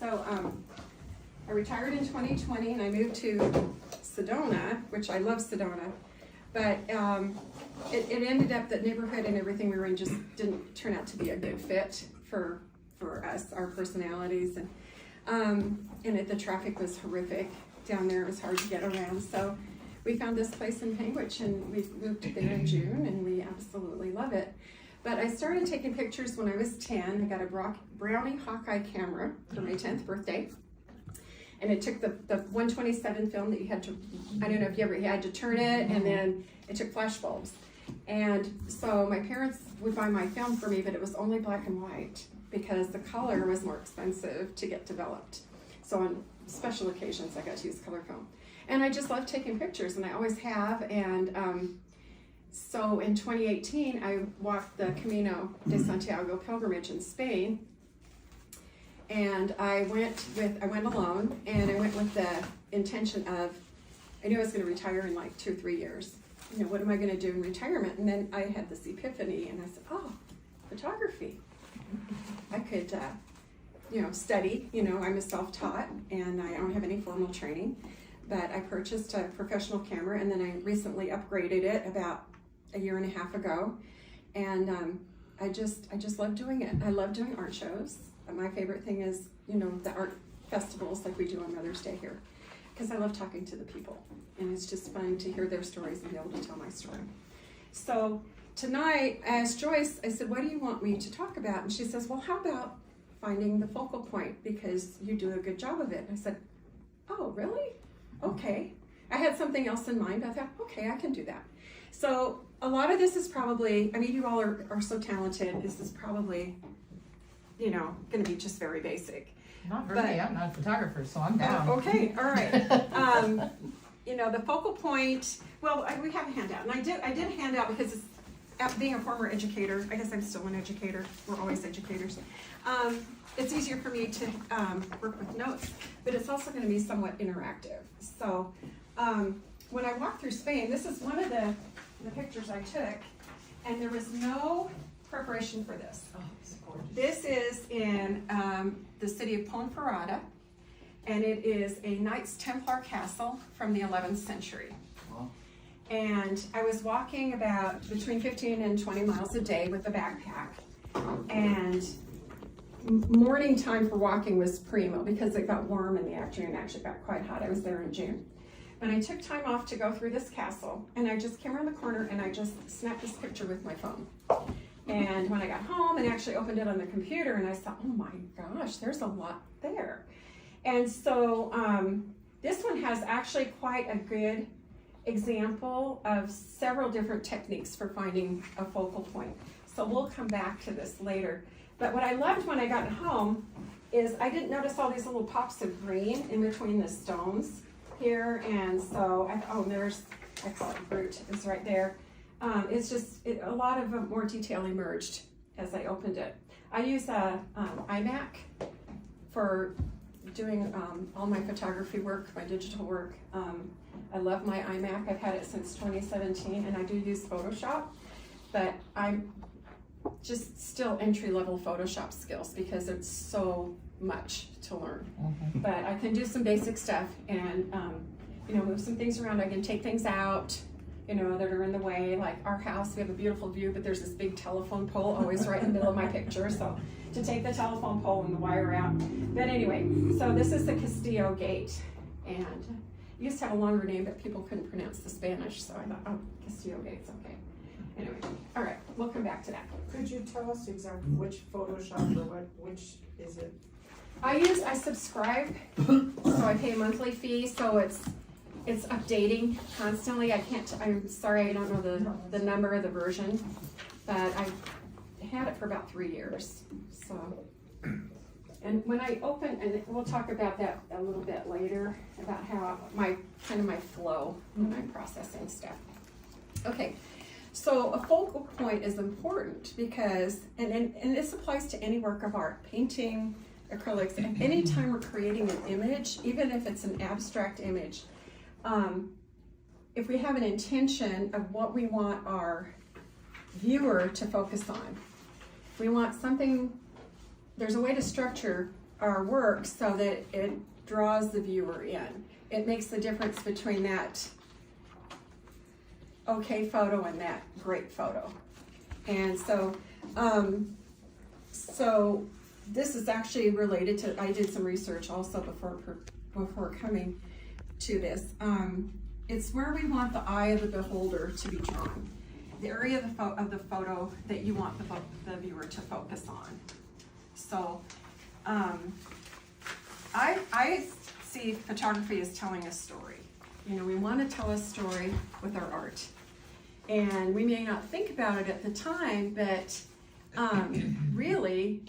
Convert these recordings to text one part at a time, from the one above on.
So I retired in 2020 and I moved to Sedona, which I love Sedona, but it ended up that neighborhood and everything we were in just didn't turn out to be a good fit for us, our personalities, and the traffic was horrific down there. It was hard to get around, so we found this place in Panguitch and we moved there in June, and we absolutely love it. But I started taking pictures when I was 10. I got a Brownie Hawkeye camera for my 10th birthday. And it took the 127 film that you had to, I don't know if you ever had to turn it, and then it took flash bulbs. And so my parents would buy my film for me, but it was only black and white because the color was more expensive to get developed. So on special occasions, I got to use color film. And I just love taking pictures, and I always have. And so in 2018, I walked the Camino de Santiago pilgrimage in Spain. And I went alone, and I went with the intention of, I knew I was going to retire in like 2 or 3 years. You know, what am I going to do in retirement? And then I had this epiphany, and I said, oh, photography. I could, study. You know, I'm a self-taught, and I don't have any formal training. But I purchased a professional camera, and then I recently upgraded it about a year and a half ago. And I just love doing it. I love doing art shows. My favorite thing is, the art festivals like we do on Mother's Day here, because I love talking to the people, and it's just fun to hear their stories and be able to tell my story. So tonight, I asked Joyce, I said, what do you want me to talk about? And she says, well, how about finding the focal point, because you do a good job of it. And I said, oh, really? Okay. I had something else in mind. I thought, okay, I can do that. So a lot of this is probably, you all are so talented. This is probably, going to be just very basic. Not for me. I'm not a photographer, so I'm down. Okay, all right. The focal point. Well, we have a handout, and I did a handout because being a former educator, I guess I'm still an educator. We're always educators. It's easier for me to work with notes, but it's also going to be somewhat interactive. So when I walked through Spain, this is one of the pictures I took, and there was no preparation for this. Oh, it's gorgeous. This is in the city of Ponferrada, and it is a Knights Templar castle from the 11th century. Wow. And I was walking about between 15 and 20 miles a day with a backpack, and morning time for walking was primo because it got warm in the afternoon. Actually got quite hot. I was there in June. But I took time off to go through this castle, and I just came around the corner and I just snapped this picture with my phone. And when I got home and actually opened it on the computer, and I saw, oh my gosh, there's a lot there. And so this one has actually quite a good example of several different techniques for finding a focal point. So we'll come back to this later. But what I loved when I got home is I didn't notice all these little pops of green in between the stones here. And so I call it Brute, it's right there. It's just, a lot of more detail emerged as I opened it. I use a iMac for doing all my photography work, my digital work. I love my iMac. I've had it since 2017, and I do use Photoshop, but I'm just still entry-level Photoshop skills because it's so much to learn. Mm-hmm. But I can do some basic stuff and move some things around. I can take things out that are in the way. Like our house, we have a beautiful view, but there's this big telephone pole always right in the middle of my picture. So to take the telephone pole and the wire out. But anyway, so this is the Castillo Gate, and it used to have a longer name, but people couldn't pronounce the Spanish, so I thought, oh, Castillo Gate's okay. Anyway, all right, we'll come back to that. Could you tell us exactly which Photoshop or which is it? I subscribe, so I pay a monthly fee, so it's updating constantly. I'm sorry, I don't know the number of the version, but I've had it for about 3 years. So, and when I open, and we'll talk about that a little bit later, about how my flow when I'm processing stuff. Okay. So a focal point is important because, and this applies to any work of art, painting, acrylics, and anytime we're creating an image, even if it's an abstract image, if we have an intention of what we want our viewer to focus on, if we want something, there's a way to structure our work so that it draws the viewer in. It makes the difference between that okay photo and that great photo. And so, so this is actually related to, I did some research also before coming to this. It's where we want the eye of the beholder to be drawn. The area of the photo that you want the viewer to focus on. So, I see photography as telling a story. You know, we want to tell a story with our art. And we may not think about it at the time, but really,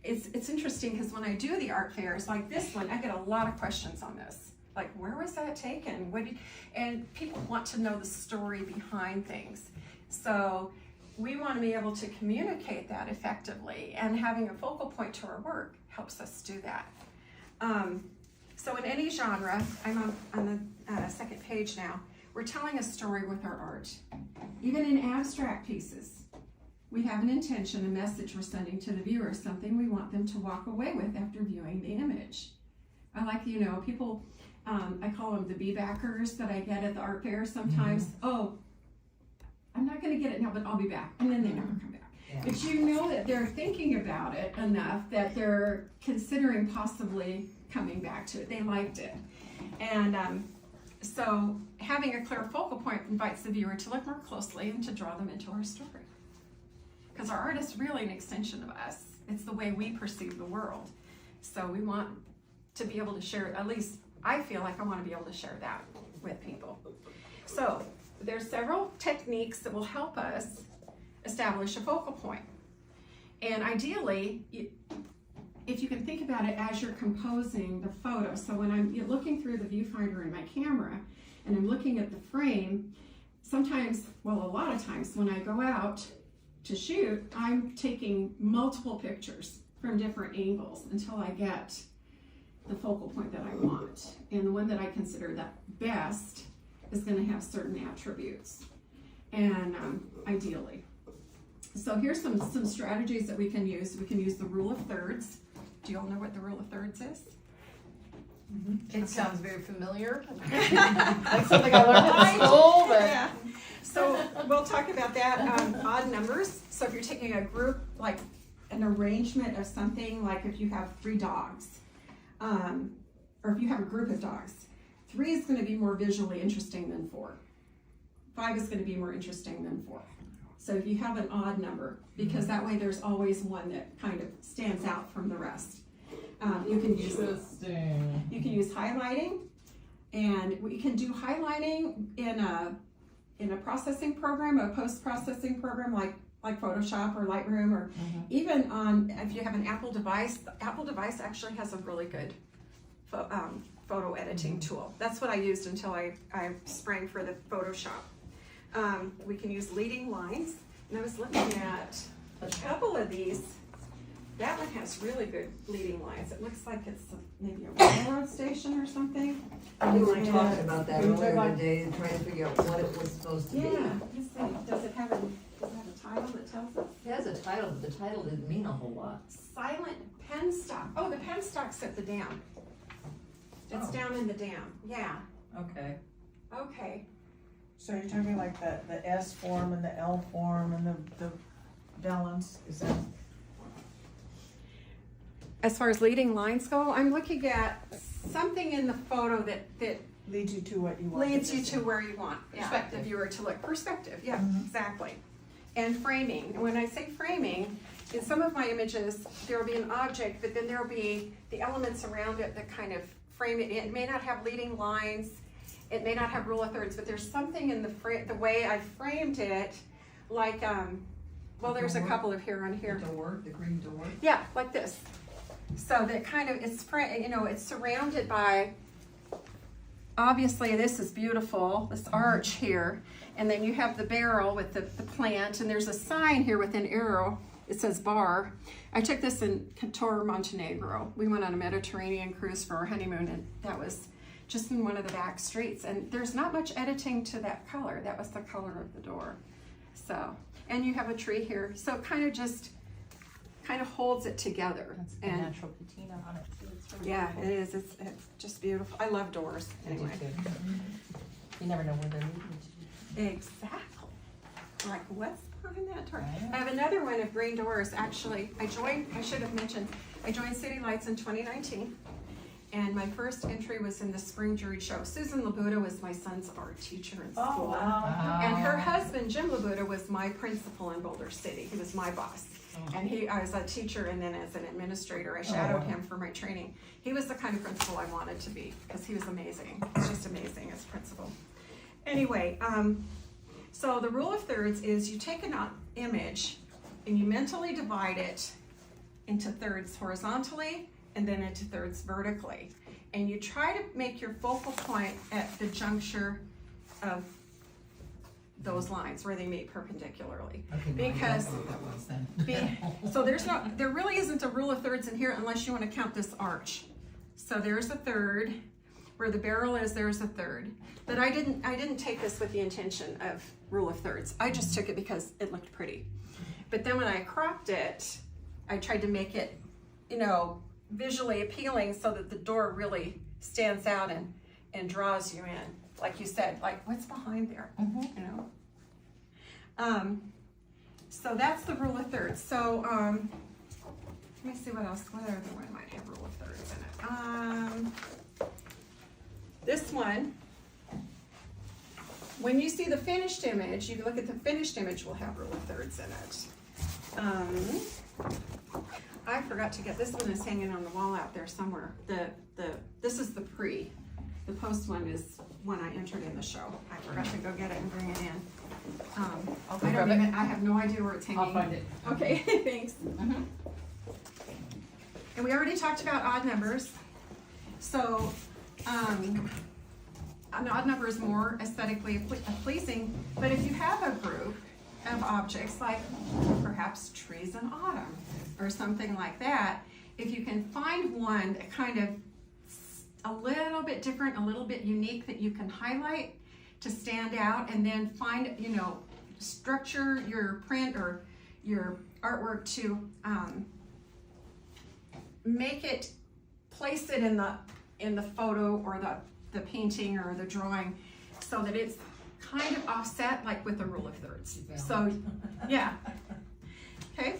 it's interesting because when I do the art fairs like this one, I get a lot of questions on this. Like, where was that taken? And people want to know the story behind things. So we want to be able to communicate that effectively, and having a focal point to our work helps us do that. So in any genre, I'm on the second page now, we're telling a story with our art. Even in abstract pieces, we have an intention, a message we're sending to the viewer, something we want them to walk away with after viewing the image. I like, you know, people, I call them the bee-backers that I get at the art fair sometimes. Oh, I'm not going to get it now, but I'll be back. And then they never come back. Yeah. But you know that they're thinking about it enough that they're considering possibly coming back to it. They liked it. And so having a clear focal point invites the viewer to look more closely and to draw them into our story. Because our art is really an extension of us. It's the way we perceive the world. So we want to be able to share, at least I feel like I want to be able to share that with people. So there's several techniques that will help us establish a focal point. And ideally, if you can think about it as you're composing the photo, so when I'm looking through the viewfinder in my camera and I'm looking at the frame, sometimes, well, a lot of times when I go out to shoot, I'm taking multiple pictures from different angles until I get the focal point that I want. And the one that I consider that best is going to have certain attributes, and ideally. So here's some strategies that we can use. We can use the rule of thirds. Do you all know what the rule of thirds is? Mm-hmm. It sounds very familiar. Like something I learned in school. But... Yeah. So we'll talk about that. Odd numbers. So if you're taking a group, like an arrangement of something, like if you have 3 dogs, or if you have a group of dogs, 3 is going to be more visually interesting than 4. 5 is going to be more interesting than 4. So if you have an odd number, because that way there's always one that kind of stands out from the rest. You can use highlighting, and we can do highlighting in a processing program, a post-processing program like Photoshop or Lightroom, or even on, if you have an Apple device, the Apple device actually has a really good photo editing tool. That's what I used until I sprang for the Photoshop. We can use leading lines, and I was looking at a couple of these. That one has really good leading lines. It looks like it's maybe a railroad station or something. We were talking about that earlier today, trying to figure out what it was supposed to be. Yeah, let's see. Does it have a title that tells us? It has a title, but the title didn't mean a whole lot. Silent pen stock. Oh, the pen stock's at the dam. It's down in the dam. Yeah. Okay. Okay. So you're talking like the S form and the L form and the balance, is that? As far as leading lines go, I'm looking at something in the photo that Leads you to what you want. leads you to where you want the viewer to look. Perspective, yeah, exactly. And framing. And when I say framing, in some of my images, there will be an object, but then there will be the elements around it that kind of frame it. It may not have leading lines, it may not have rule of thirds, but there's something in the way I framed it, like, well, there's a couple of here on here. The green door. Yeah, like this. So that kind of, it's surrounded by, obviously this is beautiful, this arch here, and then you have the barrel with the plant, and there's a sign here with an arrow, it says bar. I took this in Cantor, Montenegro. We went on a Mediterranean cruise for our honeymoon, and that was just in one of the back streets, and there's not much editing to that color. That was the color of the door. So, and you have a tree here, so kind kind of holds it together. That's the And natural patina on it too. It's really yeah, cool. it is. It's just beautiful. I love doors. I do Anyway, too. You never know where they're leading exactly. Like what's behind that door? Right. I have another one of green doors. Actually, I should have mentioned, I joined City Lights in 2019. And my first entry was in the spring jury show. Susan Labuda was my son's art teacher in school. Oh, wow. And her husband, Jim Labuda, was my principal in Boulder City. He was my boss. And I was a teacher, and then as an administrator, I shadowed him for my training. He was the kind of principal I wanted to be, because he was amazing. He's just amazing as principal. Anyway, so the rule of thirds is you take an image and you mentally divide it into thirds horizontally and then into thirds vertically. And you try to make your focal point at the juncture of those lines where they meet perpendicularly. Okay, Because what that was then. so there really isn't a rule of thirds in here unless you want to count this arch. So there's a third, where the barrel is, there's a third. But I didn't take this with the intention of rule of thirds. I just took it because it looked pretty. But then when I cropped it, I tried to make it, visually appealing so that the door really stands out and draws you in. Like you said, like what's behind there, So that's the rule of thirds. So let me see what else. What other one might have rule of thirds in it? This one. When you see the finished image, you look at the finished image, will have rule of thirds in it. I forgot to get this one. Is hanging on the wall out there somewhere. This is the pre. The post one is one I entered in the show. I forgot to go get it and bring it in. I have no idea where it's hanging. I'll find it. Okay, thanks. And we already talked about odd numbers. So, an odd number is more aesthetically pleasing, but if you have a group of objects like perhaps trees in autumn or something like that, if you can find one that kind of a little bit different, a little bit unique that you can highlight to stand out, and then find, structure your print or your artwork to place it in the photo or the painting or the drawing so that it's kind of offset, like with the rule of thirds. So, yeah. Okay,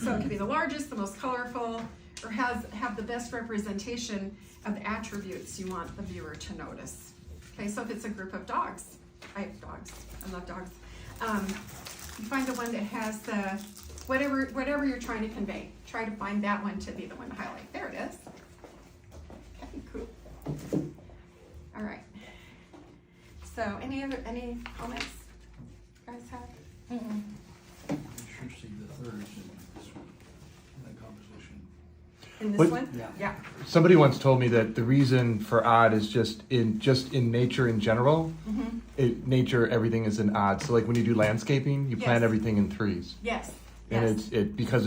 so it could be the largest, the most colorful, or have the best representation of the attributes you want the viewer to notice. Okay, so if it's a group of dogs, I have dogs, I love dogs. You find the one that has the, whatever you're trying to convey. Try to find that one to be the one to highlight. There it is. Okay, cool. All right. So any comments you guys have? You should see the thirds in that composition. In this What- one? Yeah. Yeah. Somebody once told me that the reason for odd is just in nature in general. Nature, everything is in odd. So like when you do landscaping, you plan Yes. everything in threes, Yes. and Yes. because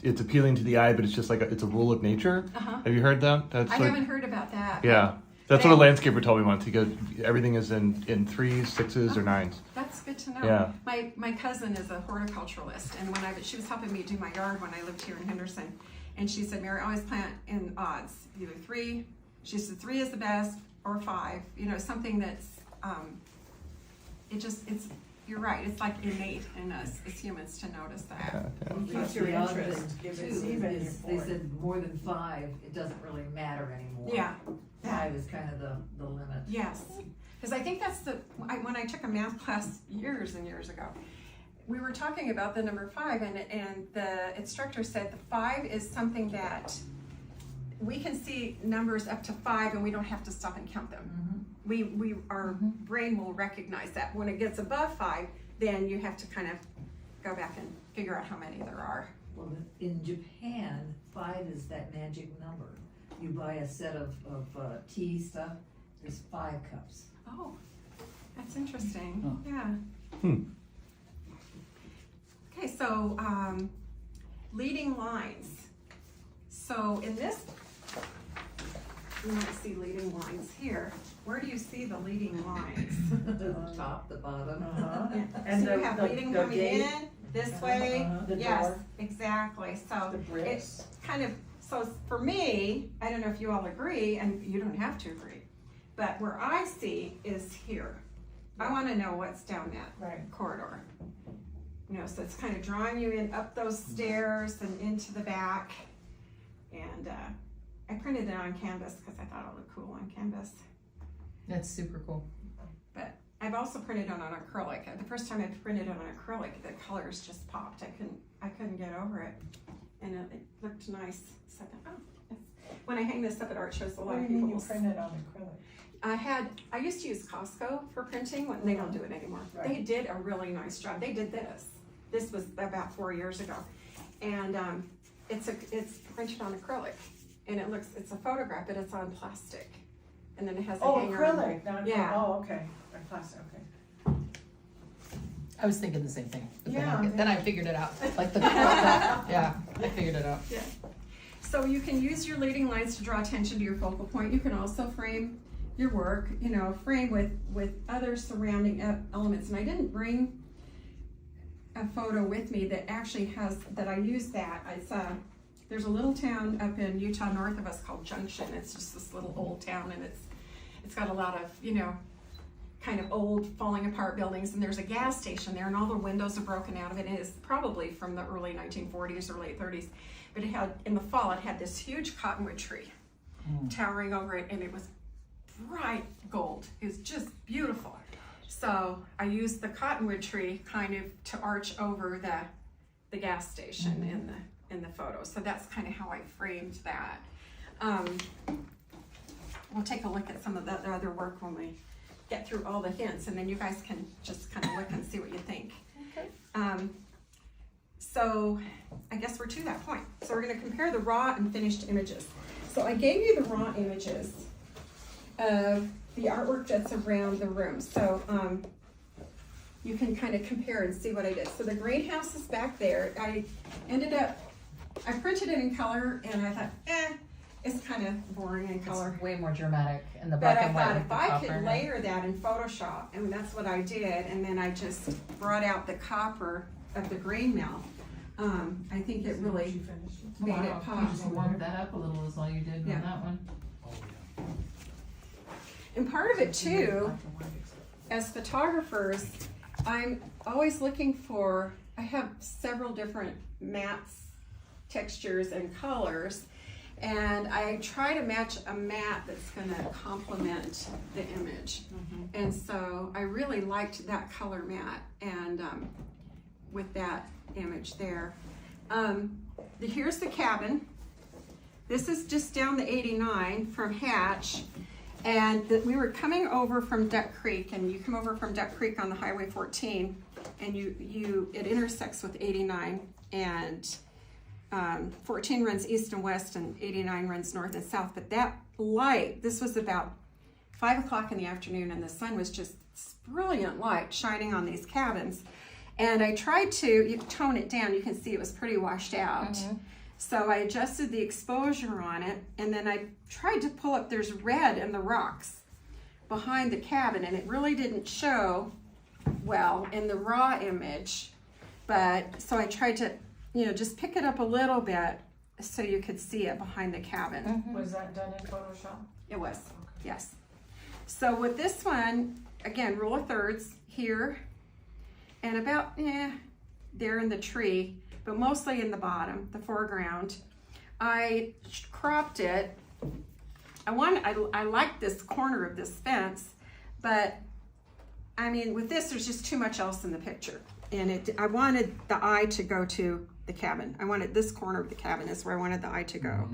it's appealing to the eye, but it's just like it's a rule of nature. Uh-huh. Have you heard that? That's I like, haven't heard about that. yeah. That's what a landscaper told me once. He goes, everything is in threes, sixes, or nines. That's good to know. Yeah. My cousin is a horticulturalist, and she was helping me do my yard when I lived here in Henderson, and she said, Mary, always plant in odds, either three. She said 3 is the best, or 5. Something that's you're right. It's like innate in us as humans to notice that. Keeps your The odd interest, thing, gives too, it's even is they said more than 5, it doesn't really matter anymore. Yeah. 5 is kind of the limit. Yes, because I think that's when I took a math class years and years ago, we were talking about the number 5, and the instructor said the 5 is something that we can see numbers up to 5 and we don't have to stop and count them. Our brain will recognize that. When it gets above 5, then you have to kind of go back and figure out how many there are. Well, in Japan, 5 is that magic number. You buy a set of tea stuff, there's 5 cups. Oh, that's interesting. Huh. Yeah. Okay, so leading lines. So in this, you might see leading lines here. Where do you see the leading lines? The top, the bottom. Uh-huh. Yeah. And So you have leading the coming gate, in, this way. The Yes, door. exactly. So The bricks. kind of, so for me, I don't know if you all agree, and you don't have to agree, but where I see is here. I wanna know what's down that Right. corridor. You know, so it's kind of drawing you in up those stairs and into the back. And I printed it on canvas because I thought it looked cool on canvas. That's super cool. But I've also printed it on acrylic. The first time I printed it on acrylic, the colors just popped. I couldn't get over it, and it looked nice. So I thought, oh, when I hang this up at art shows, a lot What do of you mean people. you printed on acrylic? I used to use Costco for printing when they don't do it anymore. Right. They did a really nice job. They did this. This was about 4 years ago, and it's printed on acrylic, and it's a photograph, but it's on plastic, and then it has a Oh, hanger. acrylic, not, Yeah. oh, okay, or plastic, okay. I was thinking the same thing. But Yeah. then I figured it out. Like the yeah, I figured it out. Yeah. So you can use your leading lines to draw attention to your focal point. You can also frame your work, frame with other surrounding elements. And I didn't bring a photo with me that actually that I used that. There's a little town up in Utah north of us called Junction. It's just this little old town, and it's got a lot of, kind of old falling apart buildings, and there's a gas station there, and all the windows are broken out of it. It is probably from the early 1940s or late 30s, but in the fall it had this huge cottonwood tree towering over it, and it was bright gold. It was just beautiful. So I used the cottonwood tree kind of to arch over the gas station in the photo. So that's kind of how I framed that. We'll take a look at some of the other work when we get through all the hints, and then you guys can just kind of look and see what you think. Okay. So I guess we're to that point. So we're going to compare the raw and finished images. So I gave you the raw images of the artwork that's around the room. So you can kind of compare and see what I did. So the greenhouse is back there. I printed it in color, and I thought, it's kind of boring in color. It's way more dramatic in the But black I and white. thought with if the I copper. could layer that in Photoshop, and that's what I did, and then I just brought out the copper of the grain mill, I think it really Did you finish it? made it Wow, pop. you just warmed that up a little is all you did Yeah. on that one. Oh, yeah. And part of it too, as photographers, I'm always looking for, I have several different mats, textures, and colors, and I try to match a mat that's gonna complement the image. And so I really liked that color mat, and with that image there. Here's the cabin. This is just down the 89 from Hatch. And we were coming over from Duck Creek, and you come over from Duck Creek on the Highway 14, and it intersects with 89, and 14 runs east and west, and 89 runs north and south. But that light, this was about 5 o'clock in the afternoon, and the sun was just brilliant light shining on these cabins. And I tried to tone it down. You can see it was pretty washed out. So I adjusted the exposure on it, and then I tried to pull up, there's red in the rocks behind the cabin, and it really didn't show well in the raw image. But, so I tried to, just pick it up a little bit so you could see it behind the cabin. Was that done in Photoshop? It was, yes. So with this one, again, rule of thirds here, and about, there in the tree, but mostly in the bottom, the foreground. I cropped it. I like this corner of this fence, but I mean, with this, there's just too much else in the picture. And I wanted the eye to go to the cabin. I wanted this corner of the cabin is where I wanted the eye to go.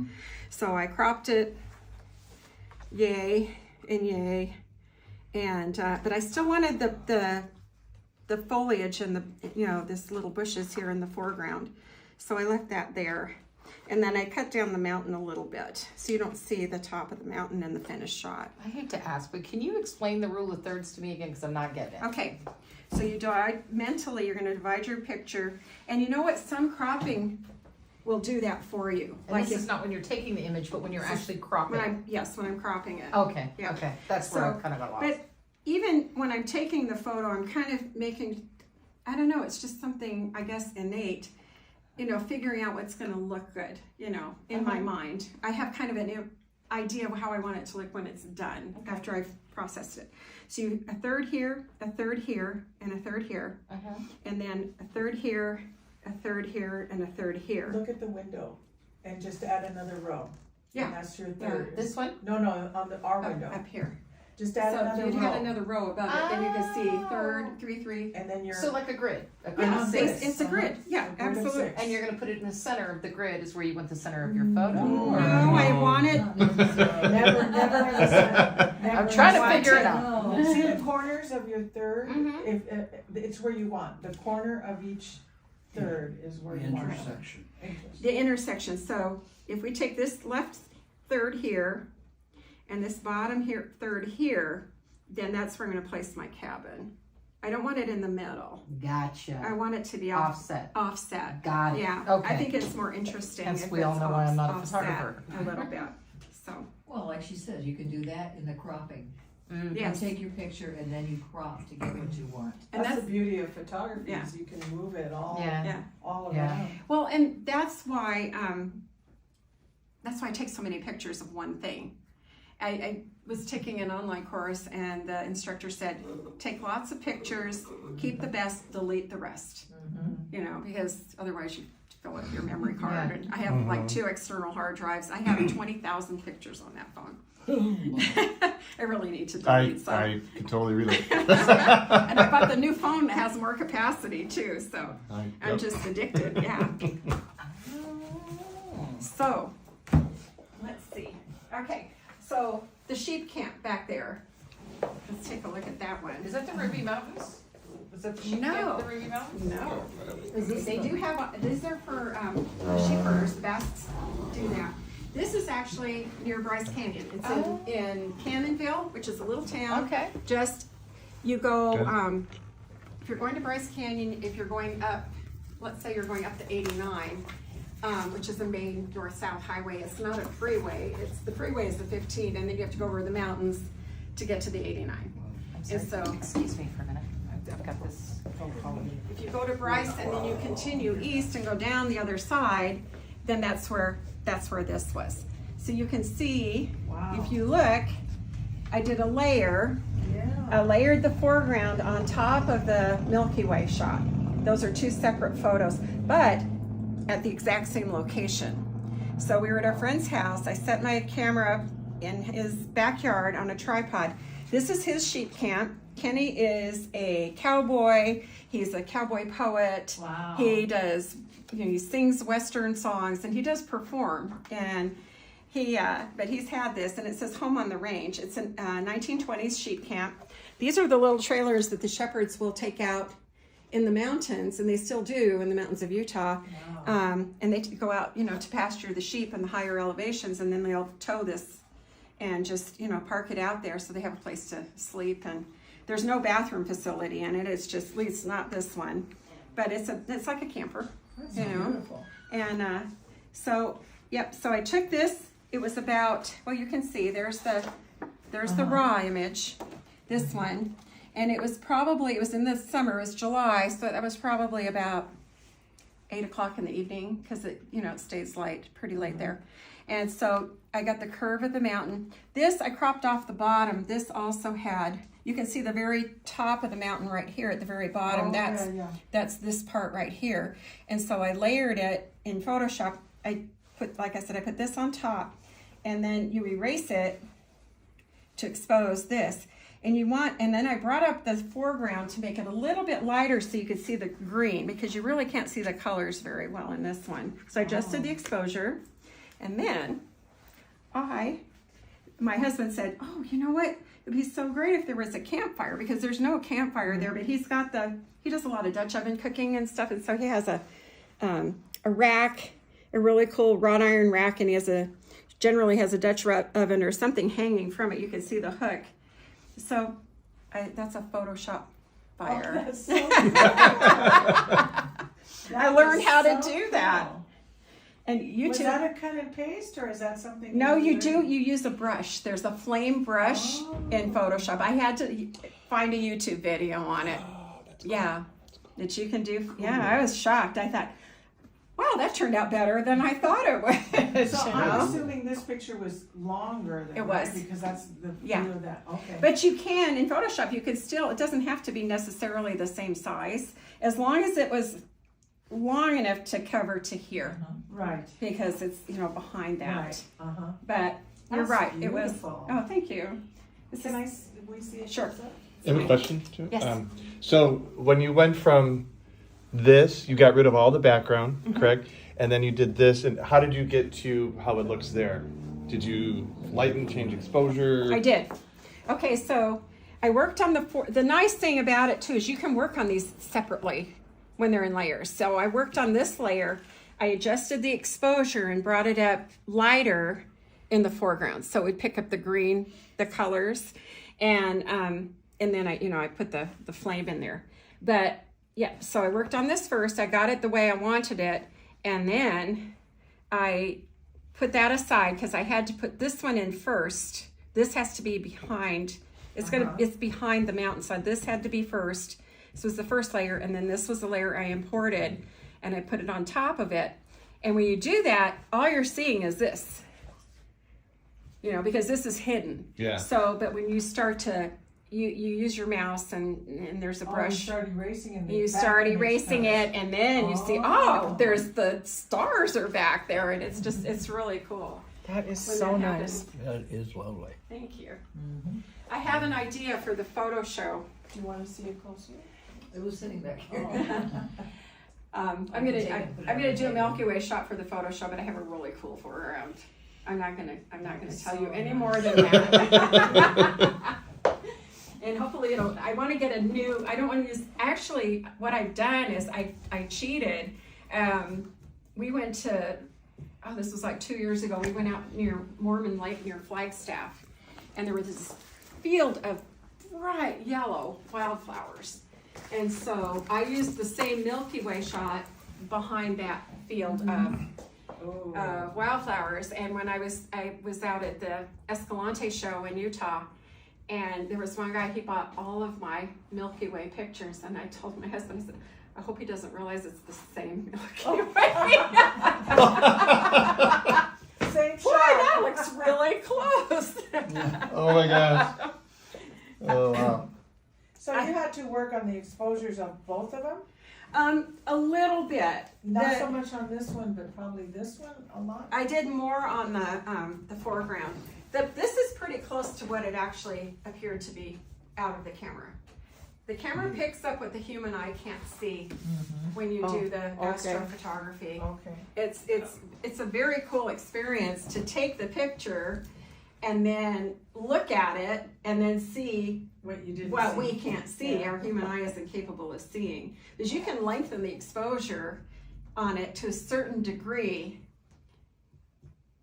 So I cropped it, yay and yay. And, but I still wanted the foliage and this little bushes here in the foreground. So I left that there. And then I cut down the mountain a little bit so you don't see the top of the mountain in the finished shot. I hate to ask, but can you explain the rule of thirds to me again? Because I'm not getting it. Okay, so you divide, mentally you're gonna divide your picture. And you know what, some cropping will do that for you. And this is not when you're taking the image, but when you're actually cropping it. when I'm cropping it. Okay, Yeah. okay. That's where I So, kind of got lost. But even when I'm taking the photo, I'm kind of making I don't know, it's just something, I guess, innate, you know, figuring out what's gonna look good, you know, in my mind. I have kind of an idea of how I want it to look when it's done, after I've processed it. So a third here, a third here, and a third here, and then a third here, a third here, and a third here. Look at the window and just add another row. Yeah. And that's your third. This one? No, on our window. Up here. Just add So another you'd row. have another row above it, then you can see Oh. third, 3, 3. And then you're. So like a grid. Yeah, six. it's a grid, yeah, A grid of absolutely. six. And you're gonna put it in the center of the grid is where you want the center of your photo? No, or- No, I want it, Never in the center. Never I'm in trying the to center. figure it out. No. See the corners of your third? Mhm. If it's where you want. The corner of each third is where The you want. intersection. the intersection. So if we take this left third here, and this bottom here third here, then that's where I'm gonna place my cabin. I don't want it in the middle. I Gotcha. want it to be Offset. offset. Got it. Yeah, Okay. I think it's more interesting Hence, if we all it's know why I'm not a offset photographer. a little bit. So Well, like she said, you can do that in the cropping. Mm. yes, You take your picture and then you crop to get what you want. and That's that's the beauty of photography Yeah. is you can move it all Yeah. all Yeah. around. well, and that's why I take so many pictures of one thing. I was taking an online course, and the instructor said, take lots of pictures, keep the best, delete the rest. You know, because otherwise you fill up your memory card. Yeah. And I have like 2 external hard drives. I have 20,000 pictures on that phone. I really need to delete some. I can totally relate. And I bought the new phone that has more capacity too, so I'm Yep. just addicted, yeah. So, let's see. Okay, so the sheep camp back there. Let's take a look at that one. Is that the Ruby Mountains? Is that the sheep No. camp, the Ruby Mountains? No, they do have, these are for sheepers, basts do that. This is actually near Bryce Canyon. It's in Cannonville, which is a little town. Okay. Just, you go, Good. if you're going to Bryce Canyon, if you're going up, let's say you're going up to 89, which is the main north-south highway, it's not a freeway, the freeway is the 15, and then you have to go over the mountains to get to the 89. I'm sorry. And so, Excuse me for a minute. I've got this phone calling me. if you go to Bryce and then you continue east and go down the other side, then that's where this was. So you can see, Wow. if you look, I did a layer. Yeah. I layered the foreground on top of the Milky Way shot. Those are 2 separate photos, but at the exact same location. So we were at our friend's house. I set my camera up in his backyard on a tripod. This is his sheep camp. Kenny is a cowboy. He's a cowboy poet. Wow. He does, he sings Western songs and he does perform. And but he's had this, and it says Home on the Range. It's a 1920s sheep camp. These are the little trailers that the shepherds will take out in the mountains, and they still do in the mountains of Utah. And they go out, to pasture the sheep in the higher elevations, and then they'll tow this and just, park it out there so they have a place to sleep. And there's no bathroom facility in it. It's just, at least not this one, but it's like a camper, That's beautiful. beautiful. And so I took this. It was about, well, you can see there's the raw image, this one, and it was in the summer. It was July, so that was probably about 8 o'clock in the evening because it stays pretty late there. And so I got the curve of the mountain. This I cropped off the bottom. This also had, you can see the very top of the mountain right here at the very bottom. Oh, that's yeah. that's this part right here. And so I layered it in Photoshop. I put this on top, and then you erase it to expose this. And then I brought up the foreground to make it a little bit lighter so you could see the green, because you really can't see the colors very well in this one. So I just did the exposure, and then my husband said, oh, you know what? It'd be so great if there was a campfire, because there's no campfire there, but he does a lot of Dutch oven cooking and stuff, and so he has a rack, a really cool wrought iron rack, and he generally has a Dutch oven or something hanging from it. You can see the hook. So that's a Photoshop fire. Oh, that's so I learned how to do that. And YouTube. Was that a cut and paste, or is that something? No, you learned? do. You use a brush. There's a flame brush in Photoshop. I had to find a YouTube video on it. Oh, that's cool. Yeah. That's cool. that you can do. Yeah, I was shocked. I thought, wow, that turned out better than I thought it would. So you I'm know? assuming this picture was longer than It that, was. because that's the Yeah. view of that, okay. But you can, in Photoshop, you could still, it doesn't have to be necessarily the same size, as long as it was long enough to cover to here, Right, because it's, you know, behind that. right, uh-huh. But you're That's right, it was, beautiful. oh, thank you. This Can is- we see it? Sure. close up? I have a question too. Yes. So when you went from this, you got rid of all the background, Mm-hmm. correct? And then you did this, and how did you get to how it looks there? Did you lighten, change exposure? I did. Okay, so I worked on the nice thing about it too is you can work on these separately when they're in layers. So I worked on this layer, I adjusted the exposure and brought it up lighter in the foreground. So we'd pick up the green, the colors, and then I put the flame in there. But yeah, so I worked on this first, I got it the way I wanted it, and then I put that aside because I had to put this one in first. This has to be behind. It's behind the mountainside. This had to be first. This was the first layer, and then this was the layer I imported, and I put it on top of it. And when you do that, all you're seeing is this. You know, because this is hidden. Yeah. So, but when you start to, you use your mouse and there's a Oh, you brush. start erasing it. You start erasing it, and then you see, oh, there's the stars are back there, and it's just, it's really cool. That is when so that nice. happens. That is lovely. Thank you. I have an idea for the photo show. You wanna see it closer? It was sitting back here. I'm I can gonna take it, put it I'm on gonna the do a table. Milky Way shot for the photo show, but I have a really cool foreground. I'm not gonna tell you So any nice. more than that. And hopefully I want to get a new, I don't want to use, actually what I've done is I cheated. We went to, this was like 2 years ago, we went out near Mormon Lake near Flagstaff, and there was this field of bright yellow wildflowers. And so I used the same Milky Way shot behind that field of wildflowers. And when I was out at the Escalante show in Utah, and there was one guy, he bought all of my Milky Way pictures, and I told my husband, I said, I hope he doesn't realize it's the same Milky Way. Same Boy, shot. that looks really close. Oh my gosh. Oh wow. So you had to work on the exposures of both of them? A little bit. Not The- so much on this one, but probably this one a lot? I did more on the foreground. This is pretty close to what it actually appeared to be out of the camera. The camera picks up what the human eye can't see when you do the astrophotography. Okay. It's a very cool experience to take the picture and then look at it and then see What you did. what we can't see. Yeah. Our human eye isn't capable of seeing. Because you can lengthen the exposure on it to a certain degree,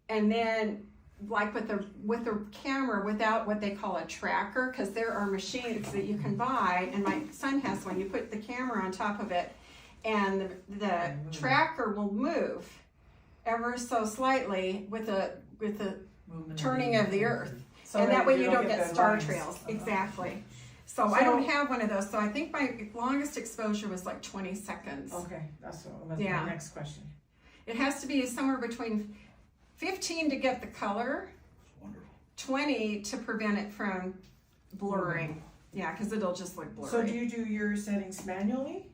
and then like with the camera without what they call a tracker, because there are machines that you can buy, and my son has one. You put the camera on top of it, and the tracker will move ever so slightly with the Movement turning of the earth. So And that way you don't get the star lines. trails. Exactly. So I don't have one of those. So I think my longest exposure was like 20 seconds. Okay, that's what was Yeah. my next question. It has to be somewhere between 15 to get the color, Wonderful. 20 to prevent it from blurring. Yeah, because it'll just look blurry. So do you do your settings manually?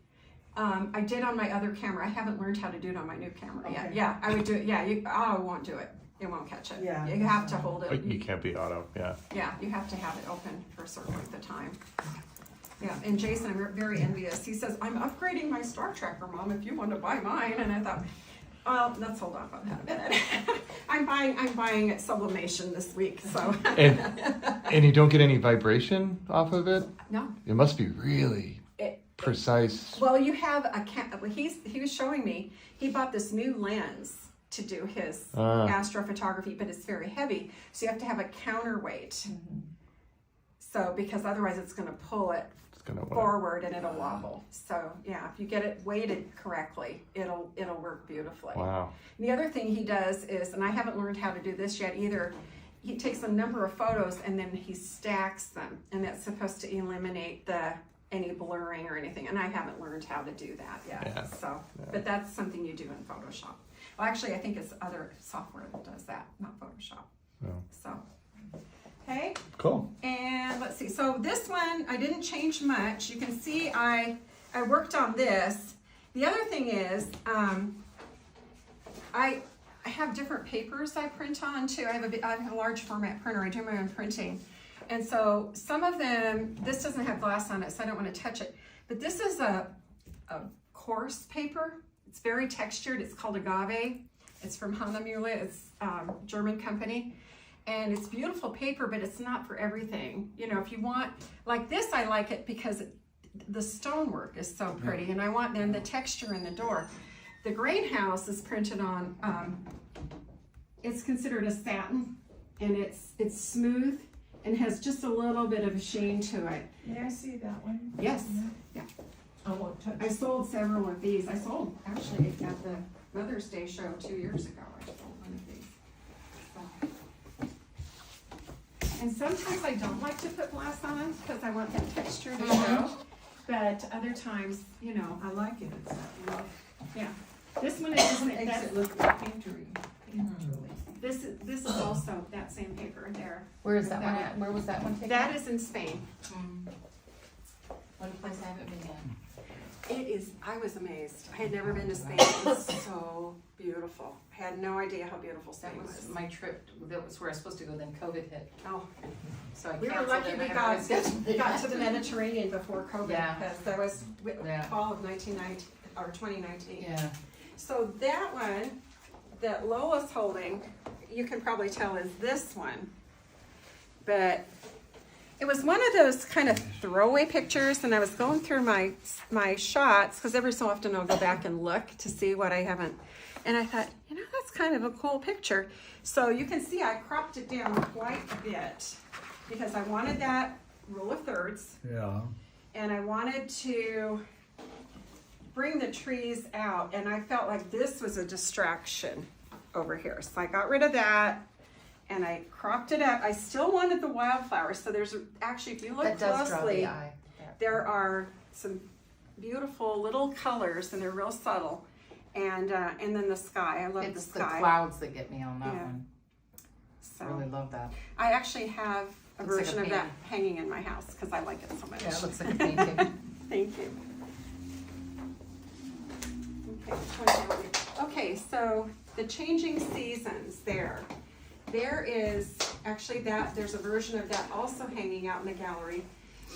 I did on my other camera. I haven't learned how to do it on my new camera yet. Okay. Yeah, I would do it. Yeah, I won't do it. It won't catch it. Yeah. You have to hold it. You can't be auto, yeah. Yeah, you have to have it open for a certain length of time. Yeah, and Jason, I'm very envious. He says, I'm upgrading my Star Tracker, Mom, if you want to buy mine. And I thought, well, let's hold off on that a minute. I'm buying at Sublimation this week, so. And you don't get any vibration off of it? No. It must be really precise. Well, you have he was showing me, he bought this new lens to do his astrophotography, but it's very heavy. So you have to have a counterweight. So, because otherwise it's going to pull it forward and it'll wobble. So yeah, if you get it weighted correctly, it'll work beautifully. Wow. And the other thing he does is, and I haven't learned how to do this yet either, he takes a number of photos and then he stacks them, and that's supposed to eliminate the any blurring or anything, and I haven't learned how to do that yet. Yeah. So, Yeah. but that's something you do in Photoshop. Well, actually, I think it's other software that does that, not Photoshop. Oh. So, okay. Cool. And let's see, so this one, I didn't change much. You can see I worked on this. The other thing is, I have different papers I print on too. I have a large format printer. I do my own printing. And so some of them, this doesn't have glass on it, so I don't want to touch it. But this is a coarse paper. It's very textured. It's called agave. It's from Hanemühle. It's German company. And it's beautiful paper, but it's not for everything. You know, if you want, like this, I like it because the stonework is so pretty, and I want then the texture in the door. The greenhouse is printed on, it's considered a satin, and it's smooth and has just a little bit of a sheen to it. May I see that one? Yes, yeah. I won't touch. I sold several of these. I sold actually at the Mother's Day show 2 years ago. I sold one of these. So. And sometimes I don't like to put glass on them because I want that texture to show. But other times, you know, I like it, it's that rough. yeah. This one is Makes that's, it look painterly. this is also that same paper there. Where is that one at? Where was that one taken? That is in Spain. One place I haven't been yet. It is, I was amazed. I had never been to Spain. It was so beautiful. I had no idea how beautiful That Spain was was. my trip, that was where I was supposed to go, then COVID hit. Oh, So I we were canceled lucky it. we I got, haven't rescheduled it got yet. to the Mediterranean before COVID, Yeah. because that was Yeah. fall of 1919, or 2019. Yeah. So that one that Lola's holding, you can probably tell is this one. But it was one of those kind of throwaway pictures, and I was going through my shots, because every so often I'll go back and look to see what I haven't. And I thought, you know, that's kind of a cool picture. So you can see I cropped it down quite a bit, because I wanted that rule of thirds. Yeah. And I wanted to bring the trees out, and I felt like this was a distraction over here. So I got rid of that, and I cropped it up. I still wanted the wildflowers, so there's actually, if you look That does draw closely, the eye. there are some beautiful little colors, and they're real subtle. And then the sky, I love It's the the sky. clouds that get me on that Yeah. one. So I really love that. I actually have a Looks like a version of that painting. hanging in my house, because I like it so much. Yeah, it looks like a painting. Thank you. Okay, which one do you want? Okay, so the changing seasons there. There is actually there's a version of that also hanging out in the gallery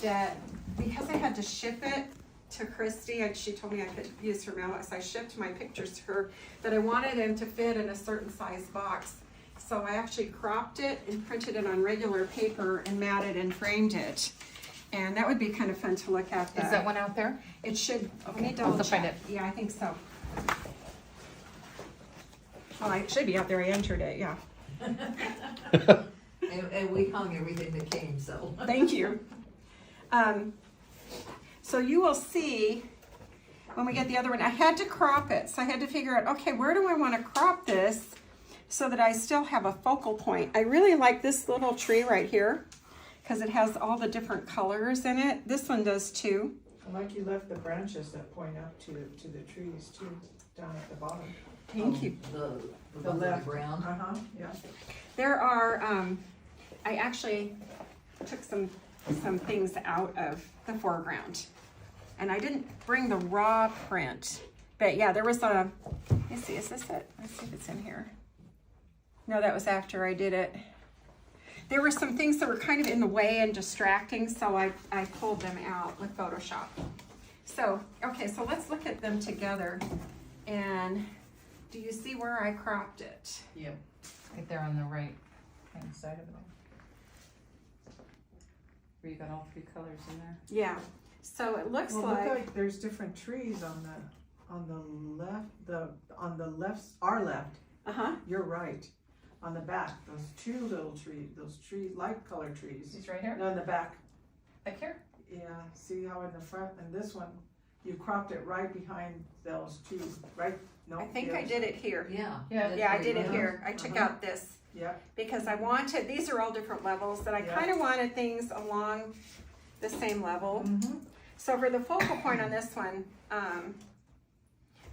that, because I had to ship it to Christy, and she told me I could use her mailbox, I shipped my pictures to her, that I wanted them to fit in a certain size box. So I actually cropped it and printed it on regular paper and matted and framed it. And that would be kind of fun to look at. Is that one out there? It should, let me Okay, double I'll have to find check. Yeah, I think so. Well, it should be out there, I entered it, yeah. And we hung everything that came, so. Thank you. So you will see, when we get the other one, I had to crop it, so I had to figure out, okay, where do I want to crop this so that I still have a focal point? I really like this little tree right here, because it has all the different colors in it. This one does too. I like you left the branches that point up to the trees too, down at the bottom. Thank you. The The one with left. the brown. Uh-huh, yeah. There are, I actually took some things out of the foreground. And I didn't bring the raw print. But yeah, there was let me see, is this it? Let's see if it's in here. No, that was after I did it. There were some things that were kind of in the way and distracting, so I pulled them out with Photoshop. So, okay, so let's look at them together. And do you see where I cropped it? Yep. Right there on the right hand side of it. Where you got all three colors in there. Yeah. So it looks Well, like, look like there's different trees on the left, our left, uh-huh. you're right. On the back, those two little trees, light colored trees. These right here? No, in the back, Back here? yeah, see how in the front, and this one, you cropped it right behind those two, right? No, I think the I other did side. it here. Yeah. Yeah. Yeah, I did it Yeah. here. I took Uh-huh. out this Yeah, because I wanted, these are all different levels, that I Yeah. kind of wanted things along the same level. mm-hmm, So for the focal point on this one, I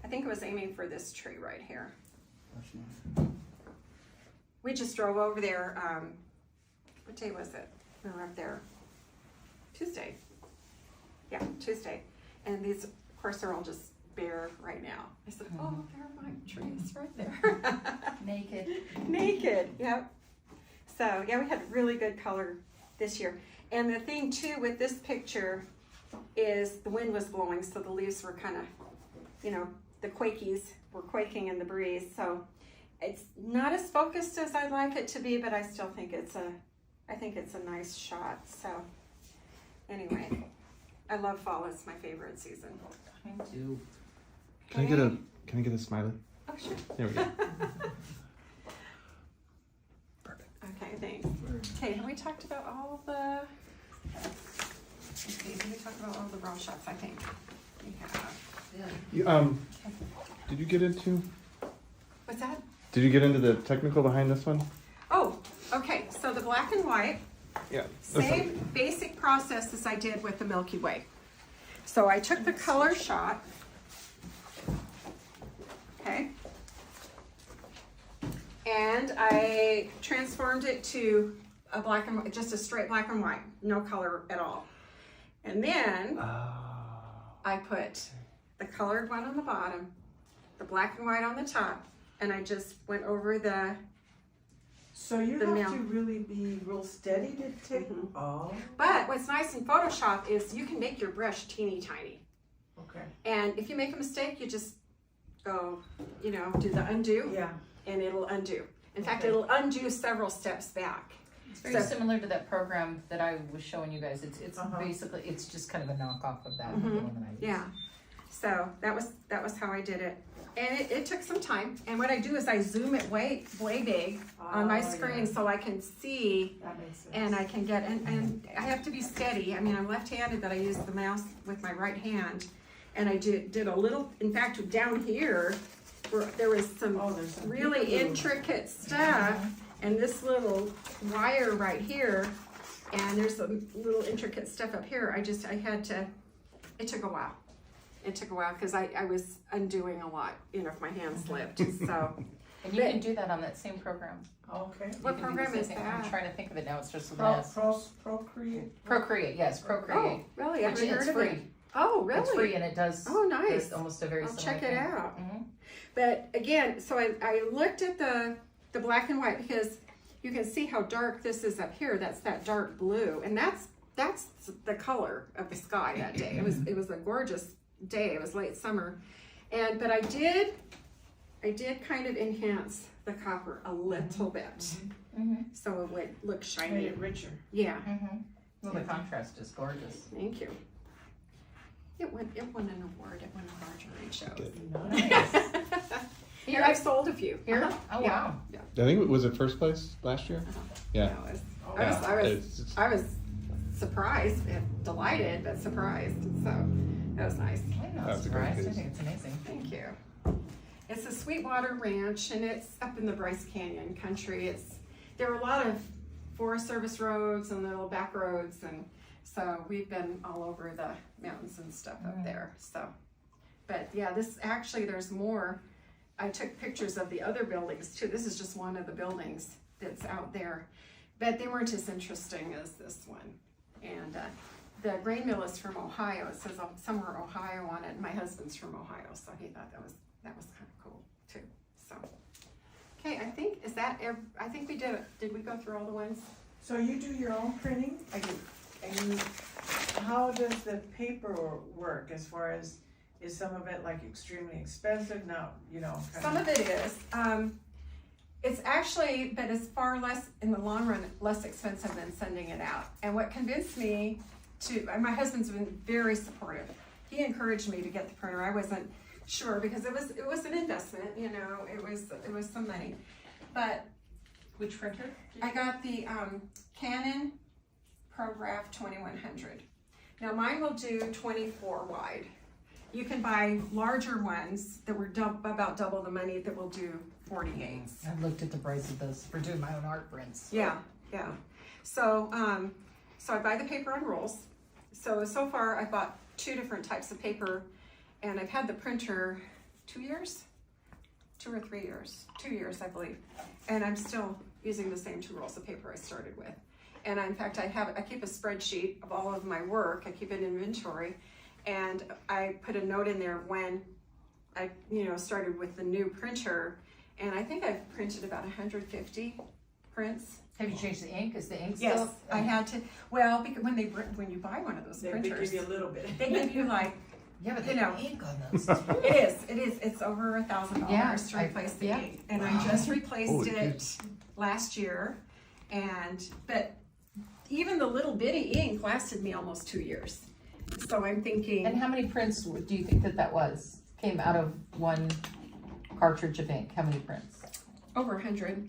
think it was aiming for this tree right here. That's nice. We just drove over there, what day was it? We were up there Tuesday. Yeah, Tuesday. And these, of course, are all just bare right now. I said, oh, there are my trees right there. Naked. Naked, yep. So, yeah, we had really good color this year. And the thing too with this picture is the wind was blowing, so the leaves were kind of, you know, the quakies were quaking in the breeze. So it's not as focused as I'd like it to be, but I still think it's a nice shot. So anyway, I love fall. It's my favorite season. Mine too. Can I get a smiley? Oh, sure. There we go. Okay, thanks. Okay, have we talked about all the, okay, did we talk about all the raw shots? I think we have. You, did you get into the technical behind this one? Oh, okay, so the black and white, Yeah. same basic process as I did with the Milky Way. So I took the color shot, okay, and I transformed it to a black and white, just a straight black and white, no color at all. And then I put the colored one on the bottom, the black and white on the top, and I just went over the, So you The have nail. to really be real steady to take, oh, but what's nice in Photoshop is you can make your brush teeny tiny. okay, And if you make a mistake, you just go, you know, do the undo, yeah. and it'll undo. In fact, Okay. it'll undo several steps back. It's very So- similar to that program that I was showing you guys. It's Uh-huh. basically, it's just kind of a knockoff of that Mhm. the one that I used. Yeah. So that was how I did it. And it took some time. And what I do is I zoom it way big on my Oh, screen yeah. so I can see That makes sense. and I can get, and I have to be steady. I mean, I'm left-handed, but I use the mouse with my right hand. And I did a little, in fact, down here, there was some Oh, there's some really people who- intricate stuff, and this little wire right here, and there's some little intricate stuff up here. I had to, it took a while. It took a while because I was undoing a lot, you know, if my hand slipped, so. And you can do that on that same program. Okay. You What can do the program same is thing. that? I'm trying to think of it now. It starts with an S. Procreate. Procreate, yes, Oh, Procreate. really? I've Which never it's heard of it. free. Oh, really? It's free and it does. Oh, nice. does almost a very I'll similar check it thing. out. Mhm. But again, so I looked at the black and white because you can see how dark this is up here. That's that dark blue, and that's the color of the sky that day. It was a gorgeous day. It was late summer, but I did kind of enhance the copper a little bit, Mhm. so it would look Made shiny. it richer. Yeah, Mhm. Well, the contrast is gorgeous. thank you. It won an award at one of our jury shows. Nice. Here, I've sold a few. Here? Uh-huh. Oh, Yeah. wow. I think it was it first place last year. Yeah. I was It's- I was surprised, and delighted, but surprised. So that was nice. I'm not That's a great surprised. I piece. think it's amazing. Thank you. It's a Sweetwater Ranch, and it's up in the Bryce Canyon country. There are a lot of Forest Service roads and little back roads, and so we've been all over the mountains and stuff up there. So, but yeah, there's more. I took pictures of the other buildings too. This is just one of the buildings that's out there, but they weren't as interesting as this one. And the grain mill is from Ohio. It says somewhere Ohio on it. And my husband's from Ohio, so he thought that was kind of cool too. So, okay, I think we did it. Did we go through all the ones? So you do your own printing? I do. And how does the paper work as far as, is some of it like extremely expensive now, you know? kind Some of it is. It's actually, but it's far less, in the long run, less expensive than sending it out. And what convinced me and my husband's been very supportive. He encouraged me to get the printer. I wasn't sure because it was an investment, you know, it was some money. But Which printer? I got the Canon ProGraph 2100. Now mine will do 24 wide. You can buy larger ones that were about double the money that will do 48s. I've looked at the price of those for doing my own art prints. Yeah. So I buy the paper on rolls. So far I bought 2 different types of paper, and I've had the printer 2 years, 2 or 3 years, 2 years, I believe, and I'm still using the same 2 rolls of paper I started with. And in fact, I keep a spreadsheet of all of my work. I keep an inventory, and I put a note in there when I, started with the new printer, and I think I've printed about 150 prints. Have you changed the ink? Is the ink Yes, still? I had to. Well, because when you buy one of those They printers, give you a little bit. they give you like, Yeah, but you the know. ink on those. it is. It's over $1,000 Yeah, to replace the yeah. ink, and I just replaced Holy it kids. last year, but even the little bitty ink lasted me almost 2 years. So I'm thinking. And how many prints do you think that was? Came out of one cartridge of ink? How many prints? Over 100.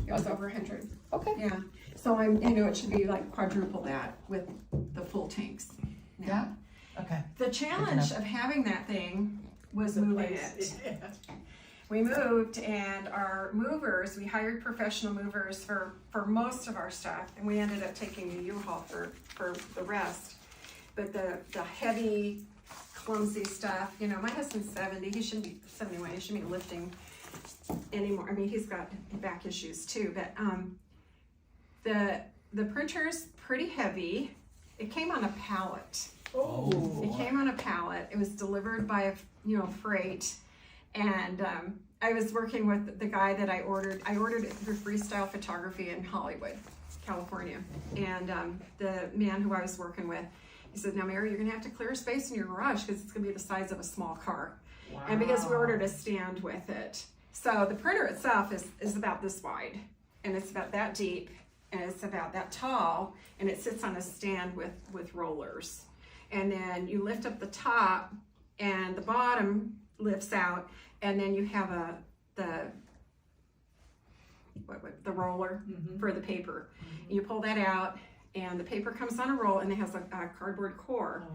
It was over 100. Okay. Yeah. So it should be like quadruple that with the full tanks. now. Yeah. Okay. The challenge of having that thing was moving it. We moved, and our movers, we hired professional movers for most of our stuff, and we ended up taking a U-Haul for the rest. But the heavy, clumsy stuff, my husband's 70, he shouldn't be 71, he shouldn't be lifting anymore. I mean, he's got back issues too, but the printer's pretty heavy. It came on a pallet. It came on a pallet. It was delivered by freight, and I was working with the guy that I ordered. I ordered it through Freestyle Photography in Hollywood, California, and the man who I was working with, he said, "Now, Mary, you're gonna have to clear space in your garage because it's gonna be the size of a small car." Wow. And because we ordered a stand with it, so the printer itself is about this wide, and it's about that deep, and it's about that tall, and it sits on a stand with rollers. And then you lift up the top, and the bottom lifts out, and then you have the roller for the paper. You pull that out, and the paper comes on a roll, and it has a cardboard core,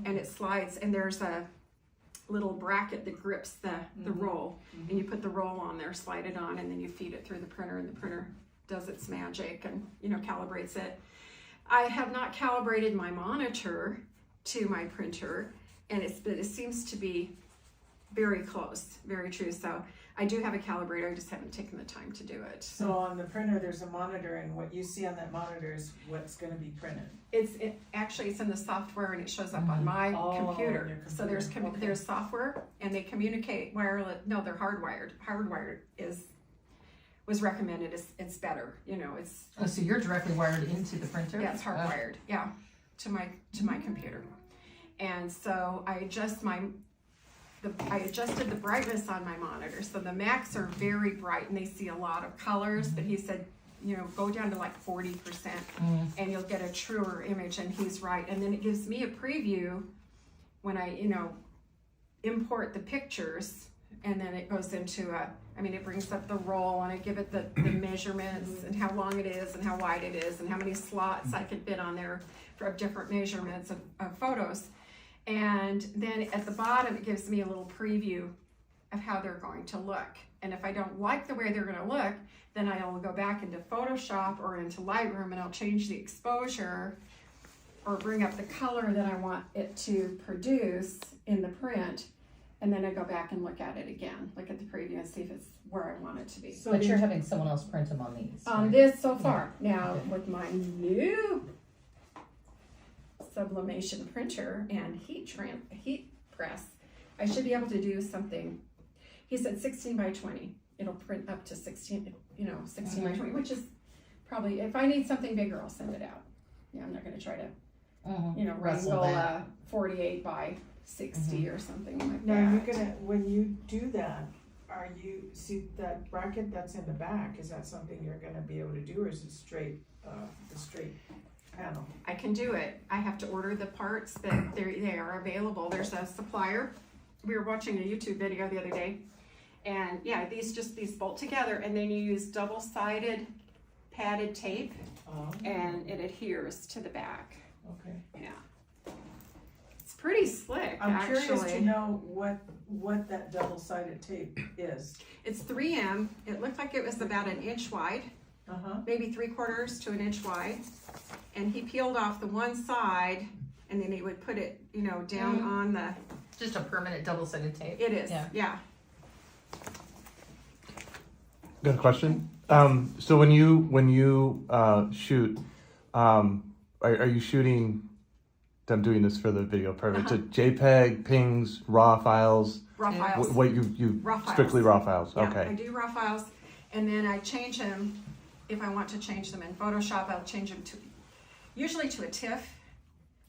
and it slides, and there's a little bracket that grips the roll, and you put the roll on there, slide it on, and then you feed it through the printer, and the printer does its magic and calibrates it. I have not calibrated my monitor to my printer, and it seems to be very close, very true. So I do have a calibrator, I just haven't taken the time to do it. So on the printer, there's a monitor, and what you see on that monitor is what's gonna be printed. Actually it's in the software, and it shows up on my Oh, computer. on your So there's computer. Okay. there's software, and they communicate wireless. No, they're hardwired. Hardwired was recommended. It's better. It's Oh, so you're directly wired into the printer? yeah, it's hardwired. Yeah, to my computer. And so I adjusted the brightness on my monitor. So the Macs are very bright, and they see a lot of colors. But he said, go down to like 40%, and you'll get a truer image. And he's right. And then it gives me a preview when I, import the pictures, and then it goes into it brings up the roll, and I give it the measurements and how long it is and how wide it is and how many slots I could fit on there for different measurements of photos. And then at the bottom, it gives me a little preview of how they're going to look. And if I don't like the way they're going to look, then I will go back into Photoshop or into Lightroom, and I'll change the exposure or bring up the color that I want it to produce in the print. And then I go back and look at it again, look at the preview and see if it's where I want it to be. So But you're having someone else print them on these. On right? this so far. Now with my new sublimation printer and heat press, I should be able to do something. He said 16 by 20. It'll print up to 16, 16 by 20, which is probably, if I need something bigger, I'll send it out. Yeah, I'm not gonna try to, Wrestle wrangle that. 48 by 60 or something like Now, that. when you do that, see that bracket that's in the back, is that something you're gonna be able to do, or is it straight, the straight panel? I can do it. I have to order the parts that they are available. There's a supplier. We were watching a YouTube video the other day, and yeah, these bolt together, and then you use double-sided padded tape, and it adheres to the back. Okay. Yeah, it's pretty slick. I'm actually. curious to know what that double-sided tape is. It's 3M. It looked like it was about an inch wide, maybe 3/4 to an inch wide, and he peeled off the one side and then he would put it, you know, down on the, Just a permanent double-sided tape. it is, Yeah. yeah. Got a question? So when you shoot, are you shooting? I'm doing this for the video purpose. Uh-huh. It's a JPEG, PNGs, RAW files. Raw Yeah. files. What you Raw files. strictly RAW files? Yeah, I Okay. do raw files, and then I change them, if I want to change them in Photoshop, I'll change them to, usually to a TIFF.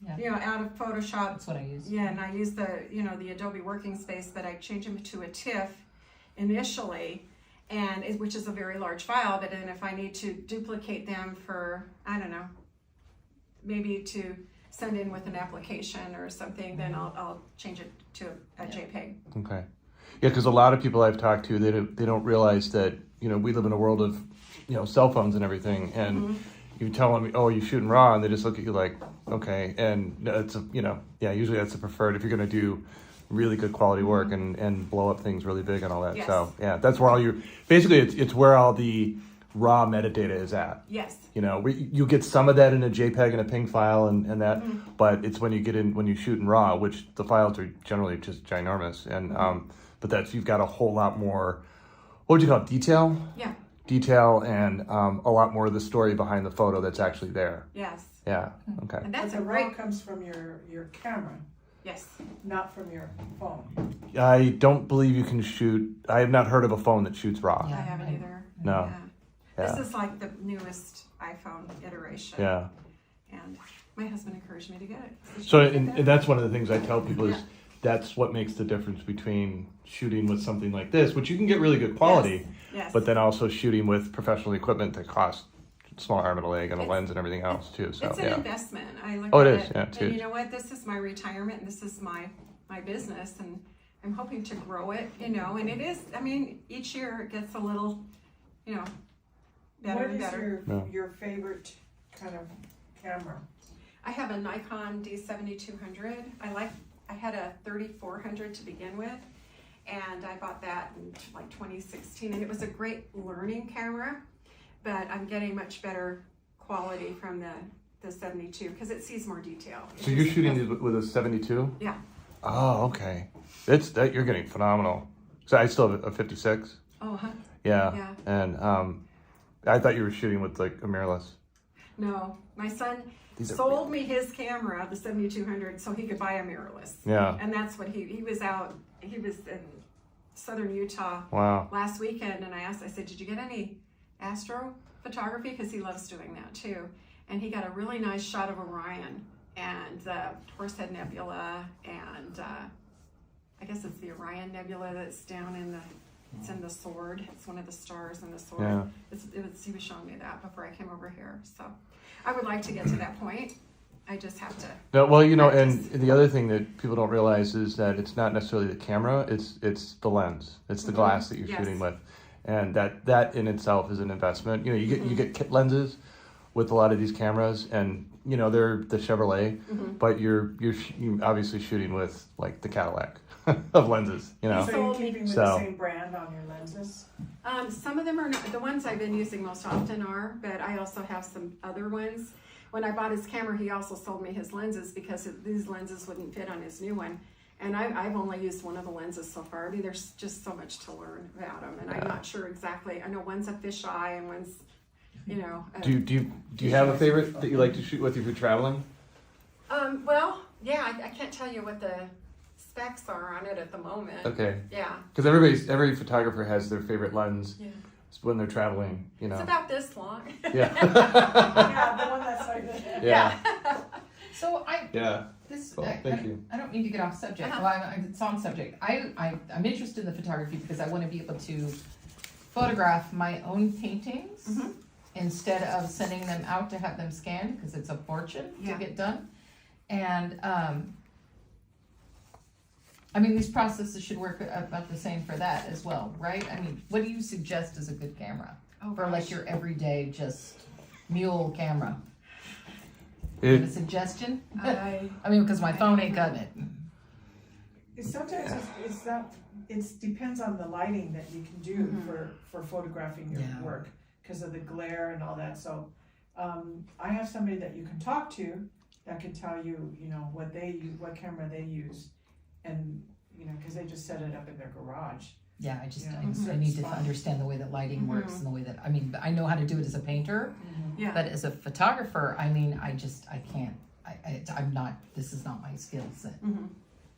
Yeah. You know, out of Photoshop. That's what I use. Yeah, and I use the, you know, the Adobe Working Space, but I change them to a TIFF initially, which is a very large file, but then if I need to duplicate them for, I don't know, maybe to send in with an application or something, then I'll change it to a JPEG. Okay. Yeah, because a lot of people I've talked to, they don't realize that, you know, we live in a world of, you know, cell phones and everything, and you tell them, oh, you're shooting RAW, and they just look at you like, okay, and it's a, you know, yeah, usually that's the preferred if you're going to do really good quality work and blow up things really big and all that. Yes. So yeah, that's where all your, basically it's where all the raw metadata is at. Yes. You know, you get some of that in a JPEG and a PNG file and that, but it's when you shoot in RAW, which the files are generally just ginormous, and but that's, you've got a whole lot more, what would you call it, detail? Yeah. Detail and a lot more of the story behind the photo that's actually there. Yes. Yeah. Okay. And But that's a the RAW great, comes from your camera, yes. not from your phone. I don't believe you can shoot. I have not heard of a phone that shoots RAW. I Yeah. haven't either. No. Yeah. Yeah. This is like the newest iPhone iteration. Yeah. And my husband encouraged me to get it. So, and that's one of the things I tell people is Yeah. that's what makes the difference between shooting with something like this, which you can get really good quality, Yes. but then also shooting with professional equipment that costs a small arm and a leg and a It's- lens and everything else too. So It's an yeah. investment. I look Oh, at it is. it, Yeah, it's and you huge. know what? This is my retirement, and this is my business, and I'm hoping to grow it. You know, and it is. I mean, each year it gets a little, you know, better What and is better. your favorite kind of camera? I have a Nikon D7200. I had a 3400 to begin with, and I bought that in like 2016, and it was a great learning camera, but I'm getting much better quality from the 72 because it sees more detail. So you're shooting these with a 72? Yeah. Oh, okay. It's that you're getting phenomenal. So I still have a 56. Oh, huh? Yeah. Yeah. And I thought you were shooting with like a mirrorless. No, my son These are sold me his camera, the 7200, so he could buy a mirrorless. Yeah. And that's what he was in southern Utah Wow. last weekend, and I said, did you get any astro photography? Because he loves doing that too. And he got a really nice shot of Orion and the Horsehead Nebula, and I guess it's the Orion Nebula that's down in it's in the Sword. It's one of the stars in the Sword. Yeah. He was showing me that before I came over here. So I would like to get to that point. I just have to. No, well, you know, and practice. the other thing that people don't realize is that it's not necessarily the camera; it's the lens, it's the glass that you're Yes. shooting with, and that in itself is an investment. You know, you get kit lenses with a lot of these cameras, and you know they're the Chevrolet, but you're obviously shooting with like the Cadillac of lenses. You know, So you're keeping with So- the same brand on your lenses? Some of them are not, the ones I've been using most often are, but I also have some other ones. When I bought his camera, he also sold me his lenses because these lenses wouldn't fit on his new one. And I've only used one of the lenses so far. I mean, there's just so much to learn about them, and I'm not sure exactly. I know one's a fisheye and one's, you know. do you have a favorite that you like to shoot with if you're traveling? Well, yeah, I can't tell you what the specs are on it at the moment. Okay, Yeah. because every photographer has their favorite lens Yeah. when they're traveling. You It's know, about this long. yeah, Yeah, the one that's like that. yeah, So yeah. this, Cool, thank you. I don't mean to get off subject. Uh-huh. Well, it's on subject. I'm interested in the photography because I want to be able to photograph my own paintings Mhm. instead of sending them out to have them scanned because it's a fortune Yeah. to get done. And I mean, these processes should work about the same for that as well, right? I mean, what do you suggest is a good camera Oh, for like gosh. your everyday just mule camera? You have a suggestion? I I mean, because my phone ain't cutting it. Sometimes it depends on the lighting that you can do for photographing your Yeah. work because of the glare and all that. So I have somebody that you can talk to that could tell you, you know, what they use, what camera they use, and, you know, cause they just set it up in their garage. Yeah, I Yeah. need to understand the way that lighting works and the way that, I mean, I know how to do it as a painter, Yeah. but as a photographer, I mean, I can't, I'm not, this is not my skill set. Mhm.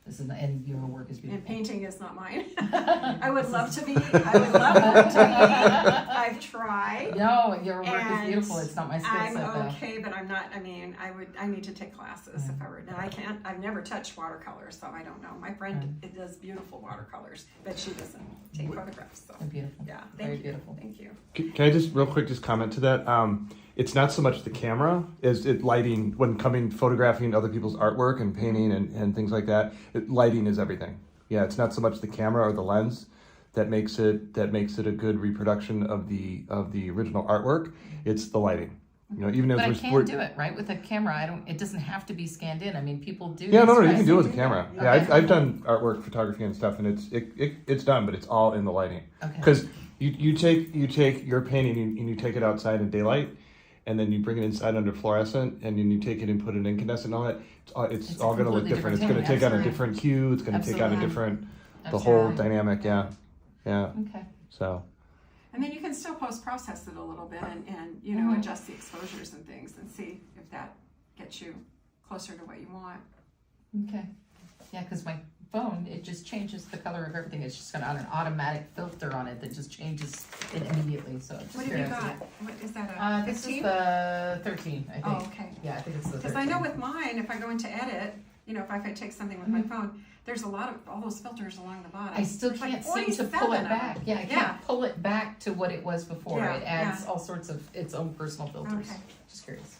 This is, and your work is And beautiful. painting is not mine. I would love to be. I would love to be. I've tried. No, your work is And beautiful, it's not my skill I'm set though. okay, but I'm not. I mean, I need to take classes if I were. And I can't. I've never touched watercolors, so I don't know. My friend it does beautiful watercolors, but she doesn't take photographs. So They're beautiful. yeah, Very thank you. beautiful. Thank you. Can I just real quick just comment to that? It's not so much the camera as it lighting when coming photographing other people's artwork and painting and things like that. Lighting is everything. Yeah, it's not so much the camera or the lens that makes it a good reproduction of the original artwork. It's the lighting. You know, even But I if can do it, right? With a camera, it doesn't have to be scanned in. I mean, people do. Yeah, this, no, you right? can do it with a camera. Yeah, Okay. I've done artwork, photography, and stuff, and it's done, but it's all in the lighting. Okay. Because you take your painting and you take it outside in daylight, and then you bring it inside under fluorescent, and then you take it and put it in incandescent and all that. It's It's all a going to look completely different. It's different going to take on a thing, different hue. It's going to take on a Absolutely. different the Absolutely. whole dynamic. Yeah. Okay. So And then you can still post-process it a little bit and you know, adjust the exposures and things and see if that gets you closer to what you want. Okay. Yeah, because my phone, it just changes the color of everything. It's just got an automatic filter on it that just changes it immediately. So it's just What have you got? What is that, a This is 15? the 13, I think. Oh, okay. Yeah, I think it's the 13. Because I know with mine, if I go into edit, you know, if I could take something with my phone, there's a lot of, all those filters along the bottom. I still There's like can't seem to 47 pull it of back. them. Yeah, I can't pull it back to what it was before. Yeah, It adds all sorts of its own personal filters. Okay. Just curious.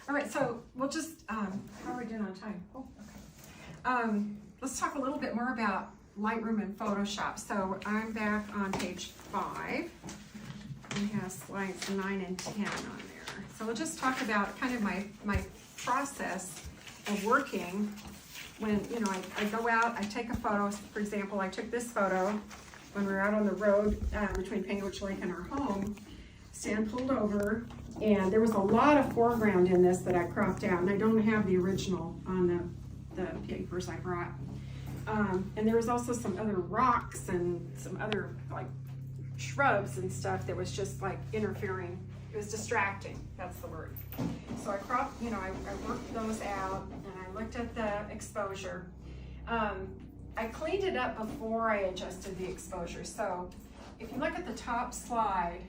All right, so we'll just, how are we doing on time? Oh, okay. Let's talk a little bit more about Lightroom and Photoshop. So I'm back on page 5. We have slides 9 and 10 on there. So we'll just talk about kind of my process of working when, you know, I go out, I take a photo. For example, I took this photo when we were out on the road between Panguitch Lake and our home. Stan pulled over, and there was a lot of foreground in this that I cropped out, and I don't have the original on the papers I brought. And there was also some other rocks and some other like shrubs and stuff that was just like interfering. It was distracting, that's the word. So I cropped, you know, I worked those out and I looked at the exposure. I cleaned it up before I adjusted the exposure. So if you look at the top slide,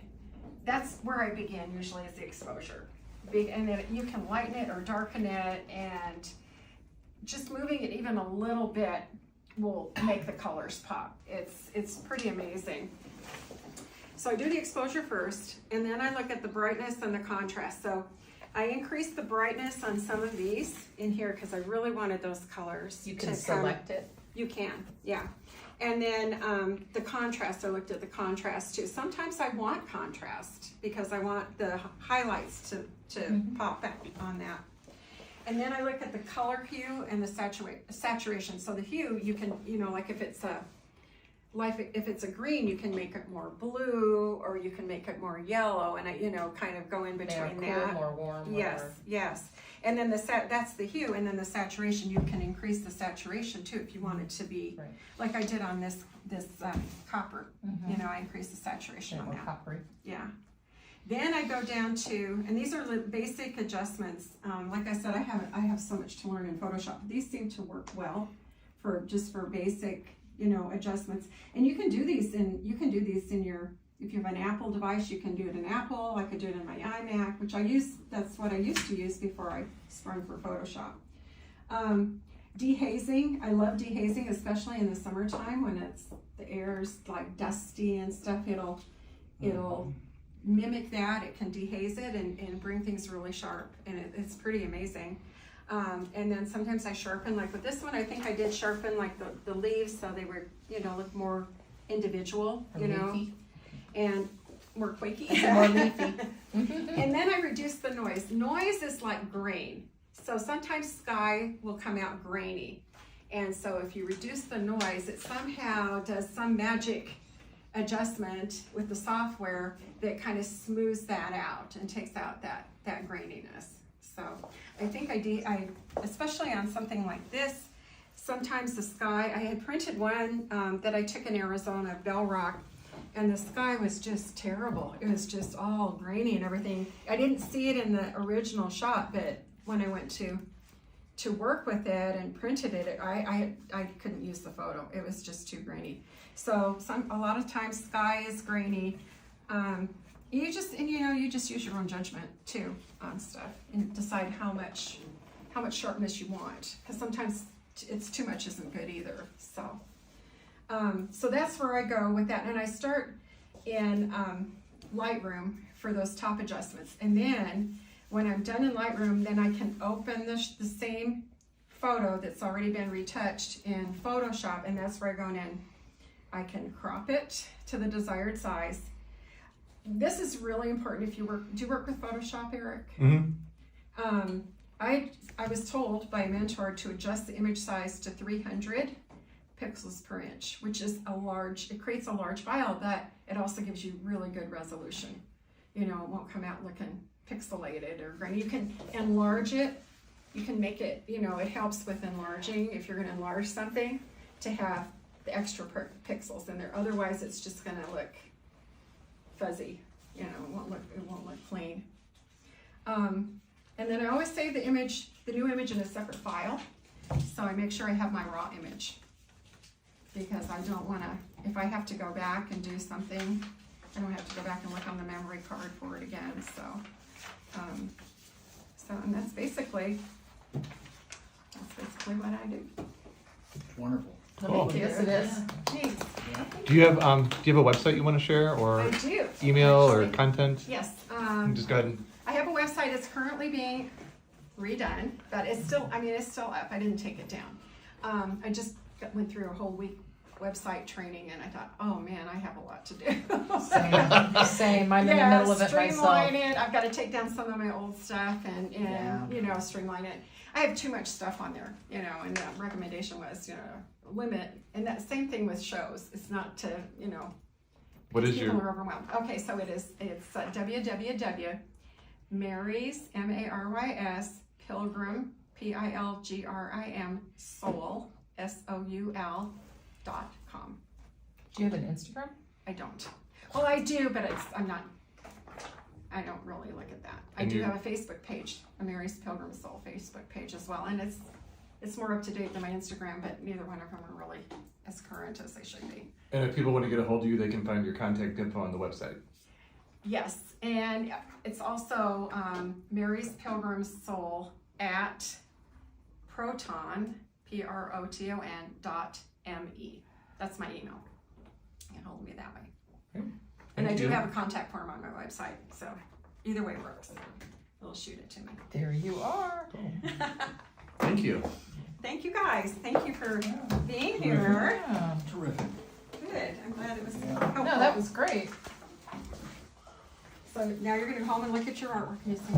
that's where I begin usually is the exposure. And then you can lighten it or darken it, and just moving it even a little bit will make the colors pop. It's pretty amazing. So I do the exposure first, and then I look at the brightness and the contrast. So I increased the brightness on some of these in here because I really wanted those colors. You can to select it. You can, yeah. And then the contrast, I looked at the contrast too. Sometimes I want contrast because I want the highlights to pop out on that. And then I look at the color hue and the saturation. So the hue, you can, you know, like if it's a green, you can make it more blue, or you can make it more yellow, and I, you know, kind of go in between that. More warm. Yes, yes. And then that's the hue, and then the saturation, you can increase the saturation too if you want it to be, Right. like I did on this copper. You know, I increased the saturation on More that. coppery. Yeah. Then I go down to, and these are the basic adjustments. Like I said, I have so much to learn in Photoshop. These seem to work well for basic, you know, adjustments. And you can do these in your, if you have an Apple device, you can do it in Apple. I could do it in my iMac, which that's what I used to use before I sprung for Photoshop. Dehazing, I love dehazing, especially in the summertime when the air's like dusty and stuff. It'll mimic that. It can dehaze it and bring things really sharp, and it's pretty amazing. And then sometimes I sharpen, like with this one, I think I did sharpen like the leaves so they were, you know, look more individual, you know, Leafy. and more quaky. More leafy. And then I reduce the noise. Noise is like grain. So sometimes sky will come out grainy. And so if you reduce the noise, it somehow does some magic adjustment with the software that kind of smooths that out and takes out that graininess. So I think I especially on something like this, sometimes the sky, I had printed one that I took in Arizona, Bell Rock, and the sky was just terrible. It was just all grainy and everything. I didn't see it in the original shot, but when I went to work with it and printed it, I couldn't use the photo. It was just too grainy. So a lot of times sky is grainy. You just use your own judgment too on stuff and decide how much sharpness you want, because sometimes it's too much isn't good either. So that's where I go with that, and I start in Lightroom for those top adjustments, and then when I'm done in Lightroom, then I can open the same photo that's already been retouched in Photoshop, and that's where I go in. I can crop it to the desired size. This is really important if you work. Do you work with Photoshop, Eric? Mm-hmm. I was told by a mentor to adjust the image size to 300 pixels per inch, which is it creates a large file, but it also gives you really good resolution. It won't come out looking pixelated or grainy. You can enlarge it. You can make it, it helps with enlarging if you're going to enlarge something to have the extra pixels in there. Otherwise, it's just going to look fuzzy. It won't look clean. And then I always save the new image in a separate file. So I make sure I have my raw image, because I don't want to, if I have to go back and do something, I don't have to go back and look on the memory card for it again. And that's basically what I do. It's wonderful. Cool. Yes, it is. Thanks. Do you have a website you want to share, or I do. email or Actually, content? yes. Just go ahead and. I have a website. It's currently being redone, but it's still up. I didn't take it down. I just went through a whole week website training, and I thought, oh man, I have a lot to do. Same. I'm in the middle of it myself. Streamline it. I've got to take down some of my old stuff and streamline it. I have too much stuff on there, and the recommendation was, limit. And that same thing with shows. It's not to, What is people your? are overwhelmed. Okay, so it's www.Marys, M-A-R-Y-S, Pilgrim, P-I-L-G-R-I-M, Soul, SOUL.com. Do you have an Instagram? I don't. Well, I do, but I don't really look at that. I do have a Facebook page, a Mary's Pilgrim Soul Facebook page as well, and it's more up to date than my Instagram, but neither one of them are really as current as they should be. And if people want to get a hold of you, they can find your contact info on the website. Yes, and it's also Mary's Pilgrim Soul at Proton, PROTON.me. That's my email. You can hold me that way. Okay. And I Thank do you. have a contact form on my website, so either way works. It'll shoot it to me. There you are. Thank you. Thank you guys. Thank you for being here. Yeah. Terrific. Good. I'm glad it was No, helpful. that was great. So now you're going to go home and look at your artwork and you see